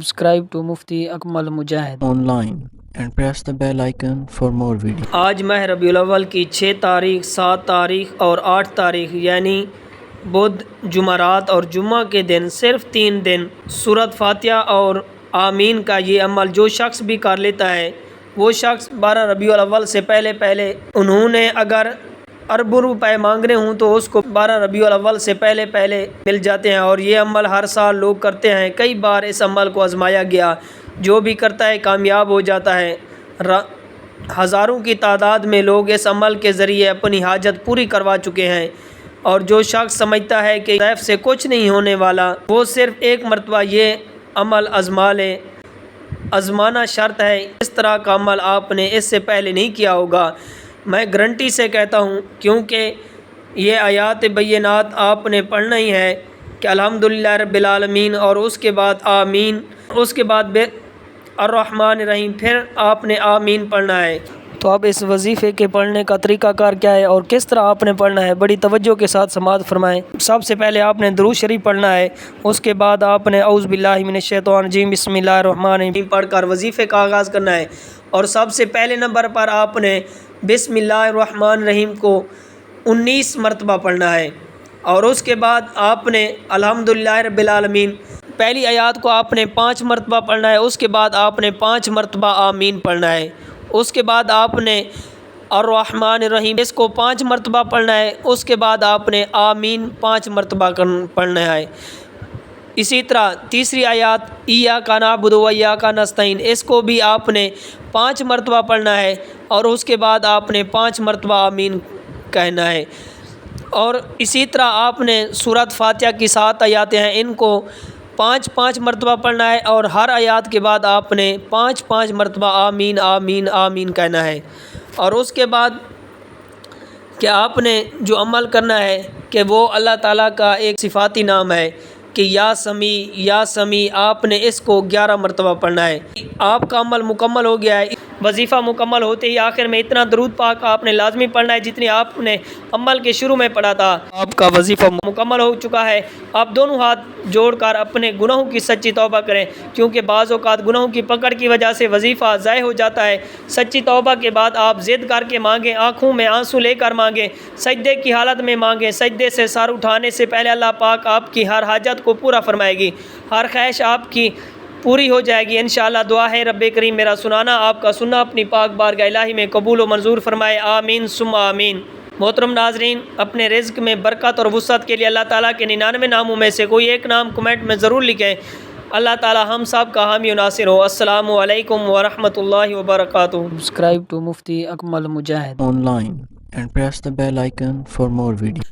Subscribe to Mufti Akmal Mujahid online and press the bell icon for more videos. آج ماہ ربیع الاول کی 6 تاریخ 7 تاریخ اور 8 تاریخ یعنی بدھ جمعرات اور جمعہ کے دن صرف 3 دن سورۃ فاتحہ اور آمین کا یہ عمل جو شخص بھی کر لیتا ہے وہ شخص 12 ربیع الاول سے پہلے انہوں نے اگر اربوں روپے مانگنے ہوں تو اس کو 12 ربیع الاول سے پہلے مل جاتے ہیں، اور یہ عمل ہر سال لوگ کرتے ہیں۔ کئی بار اس عمل کو آزمایا گیا، جو بھی کرتا ہے کامیاب ہو جاتا ہے۔ ہزاروں کی تعداد میں لوگ اس عمل کے ذریعے اپنی حاجت پوری کروا چکے ہیں، اور جو شخص سمجھتا ہے کہ ضعف سے کچھ نہیں ہونے والا وہ صرف ایک مرتبہ یہ عمل آزما لے۔ آزمانا شرط ہے، اس طرح کا عمل آپ نے اس سے پہلے نہیں کیا ہوگا۔ میں گارنٹی سے کہتا ہوں، کیونکہ یہ آیات بینات آپ نے پڑھنا ہی ہے کہ الحمدللہ رب العالمین اور اس کے بعد آمین، اس کے بعد الرحمن الرحیم، پھر آپ نے آمین پڑھنا ہے۔ تو اب اس وظیفے کے پڑھنے کا طریقہ کار کیا ہے اور کس طرح آپ نے پڑھنا ہے، بڑی توجہ کے ساتھ سماعت فرمائیں۔ سب سے پہلے آپ نے درود شریف پڑھنا ہے، اس کے بعد آپ نے اعوذ باللہ من الشیطان الرجیم بسم اللہ الرحمن الرحیم پڑھ کر وظیفے کا آغاز کرنا ہے، اور سب سے پہلے نمبر پر آپ نے بسم اللہ الرحمن الرحیم کو 19 مرتبہ پڑھنا ہے، اور اس کے بعد آپ نے الحمدللہ رب العالمین پہلی آیات کو آپ نے 5 مرتبہ پڑھنا ہے، اس کے بعد آپ نے 5 مرتبہ آمین پڑھنا ہے، اس کے بعد آپ نے الرحمن الرحیم اس کو 5 مرتبہ پڑھنا ہے، اس کے بعد آپ نے آمین 5 مرتبہ پڑھنا ہے۔ اسی طرح تیسری آیات ایاک نعبد و ایاک نستعین، اس کو بھی آپ نے 5 مرتبہ پڑھنا ہے، اور اس کے بعد آپ نے 5 مرتبہ آمین کہنا ہے۔ اور اسی طرح آپ نے سورۃ فاتحہ کی 7 آیاتیں ہیں، ان کو 5 مرتبہ پڑھنا ہے، اور ہر آیات کے بعد آپ نے 5 مرتبہ آمین آمین آمین کہنا ہے۔ اور اس کے بعد کہ آپ نے جو عمل کرنا ہے کہ وہ اللہ تعالیٰ کا ایک صفاتی نام ہے کہ یا سمیع، آپ نے اس کو 11 مرتبہ پڑھنا ہے۔ آپ کا عمل مکمل ہو گیا ہے۔ وظیفہ مکمل ہوتے ہی آخر میں اتنا درود پاک آپ نے لازمی پڑھنا ہے جتنی آپ نے عمل کے شروع میں پڑھا تھا۔ آپ کا وظیفہ مکمل ہو چکا ہے۔ آپ دونوں ہاتھ جوڑ کر اپنے گناہوں کی سچی توبہ کریں، کیونکہ بعض اوقات گناہوں کی پکڑ کی وجہ سے وظیفہ ضائع ہو جاتا ہے۔ سچی توبہ کے بعد آپ ضد کر کے مانگیں، آنکھوں میں آنسو لے کر مانگیں، سجدے کی حالت میں مانگیں۔ سجدے سے سر اٹھانے سے پہلے اللہ پاک آپ کی ہر حاجت کو پورا فرمائے گی، ہر خواہش آپ کی پوری ہو جائے گی انشاءاللہ۔ دعا ہے رب کریم میرا سنانا آپ کا سننا اپنی پاک بارگاہ الہی میں قبول و منظور فرمائے، آمین ثم آمین۔ محترم ناظرین، اپنے رزق میں برکت اور وسعت کے لیے اللہ تعالیٰ کے 99 ناموں میں سے کوئی ایک نام کمنٹ میں ضرور لکھیں۔ اللہ تعالیٰ ہم سب کا حامی و ناصر ہو۔ السلام علیکم ورحمۃ اللہ وبرکاتہ۔ Subscribe to Mufti Akmal Mujahid Online and press the bell icon for more videos.